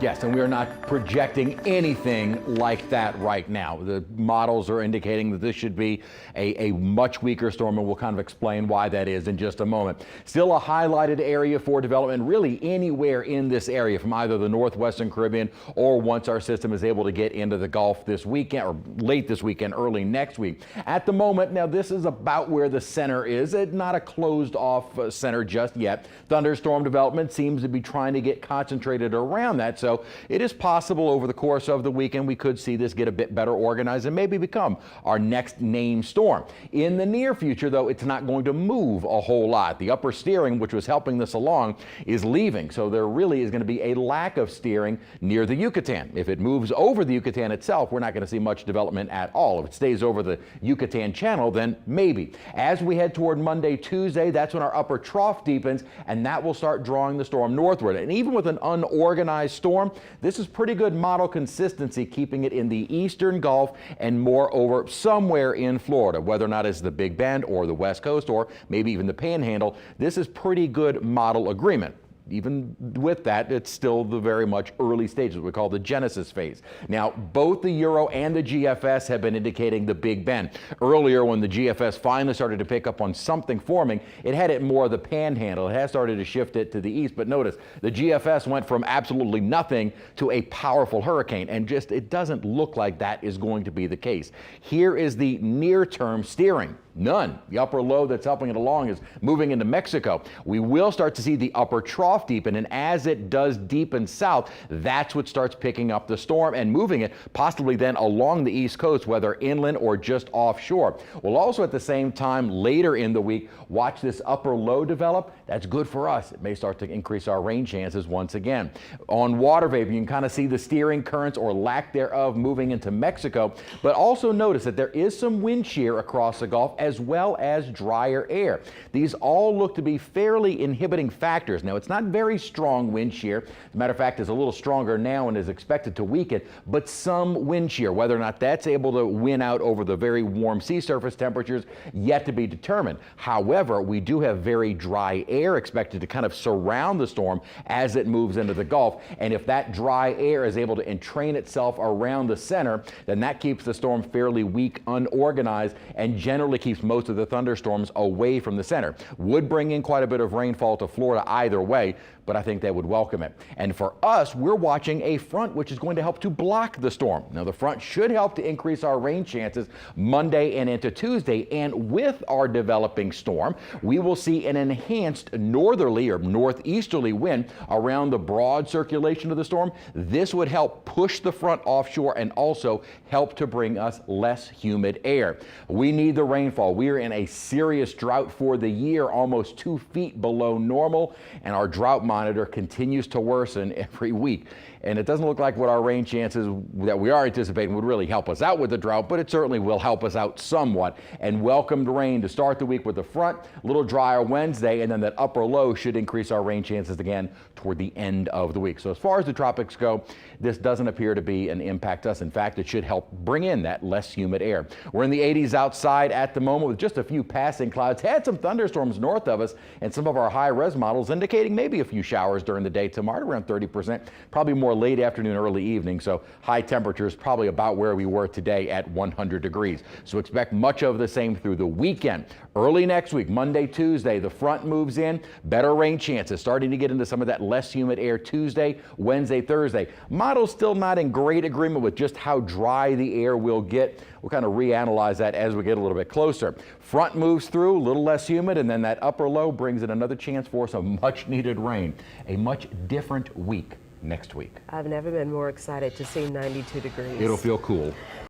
Yes, and we are not projecting anything like that right now. The models are indicating that this should be a much weaker storm, and we'll kind of explain why that is in just a moment. Still a highlighted area for development really anywhere in this area from either the northwestern Caribbean or once our system is able to get into the Gulf this weekend or late this weekend, early next week. At the moment, now this is about where the center is. It's not a closed off center just yet. Thunderstorm development seems to be trying to get concentrated around that. So it is possible over the course of the weekend we could see this get a bit better organized and maybe become our next named storm. In the near future, though, it's not going to move a whole lot. The upper steering, which was helping this along, is leaving. So there really is going to be a lack of steering near the Yucatan. If it moves over the Yucatan itself, we're not going to see much development at all. If it stays over the Yucatan channel, then maybe. As we head toward Monday, Tuesday, that's when our upper trough deepens, and that will start drawing the storm northward. And even with an unorganized storm, this is pretty good model consistency, keeping it in the eastern Gulf and moreover somewhere in Florida, whether or not it's the Big Bend or the West Coast or maybe even the Panhandle. This is pretty good model agreement. Even with that, it's still the very much early stages, what we call the Genesis phase. Now, both the Euro and the GFS have been indicating the Big Bend. Earlier, when the GFS finally started to pick up on something forming, it had it more of the Panhandle. It has started to shift it to the east, but notice the GFS went from absolutely nothing to a powerful hurricane, and just it doesn't look like that is going to be the case. Here is the near-term steering. None. The upper low that's helping it along is moving into Mexico. We will start to see the upper trough deepen, and as it does deepen south, that's what starts picking up the storm and moving it possibly then along the east coast, whether inland or just offshore. We'll also at the same time later in the week watch this upper low develop. That's good for us. It may start to increase our rain chances once again. On water vapor, you can kind of see the steering currents or lack thereof moving into Mexico, but also notice that there is some wind shear across the Gulf as well as drier air. These all look to be fairly inhibiting factors. Now, it's not very strong wind shear. As a matter of fact, it's a little stronger now and is expected to weaken, but some wind shear. Whether or not that's able to win out over the very warm sea surface temperatures, yet to be determined. However, we do have very dry air expected to kind of surround the storm as it moves into the Gulf, and if that dry air is able to entrain itself around the center, then that keeps the storm fairly weak, unorganized, and generally keeps most of the thunderstorms away from the center. Would bring in quite a bit of rainfall to Florida either way, but I think they would welcome it. And for us, we're watching a front which is going to help to block the storm. Now, the front should help to increase our rain chances Monday and into Tuesday, and with our developing storm, we will see an enhanced northerly or northeasterly wind around the broad circulation of the storm. This would help push the front offshore and also help to bring us less humid air. We need the rainfall. We are in a serious drought for the year, almost 2 feet below normal, and our drought monitor continues to worsen every week. And it doesn't look like what our rain chances that we are anticipating would really help us out with the drought, but it certainly will help us out somewhat. And welcomed rain to start the week with the front, a little drier Wednesday, and then that upper low should increase our rain chances again toward the end of the week. So as far as the tropics go, this doesn't appear to be an impact us. In fact, it should help bring in that less humid air. We're in the 80s outside at the moment with just a few passing clouds. Had some thunderstorms north of us, and some of our high-res models indicating maybe a few showers during the day tomorrow, around 30%, probably more late afternoon, early evening. So high temperatures probably about where we were today at 100 degrees. So expect much of the same through the weekend. Early next week, Monday, Tuesday, the front moves in, better rain chances, starting to get into some of that less humid air Tuesday, Wednesday, Thursday. Models still not in great agreement with just how dry the air will get. We'll kind of reanalyze that as we get a little bit closer. Front moves through, a little less humid, and then that upper low brings in another chance for some much needed rain. A much different week next week. I've never been more excited to see 92 degrees. It'll feel cool.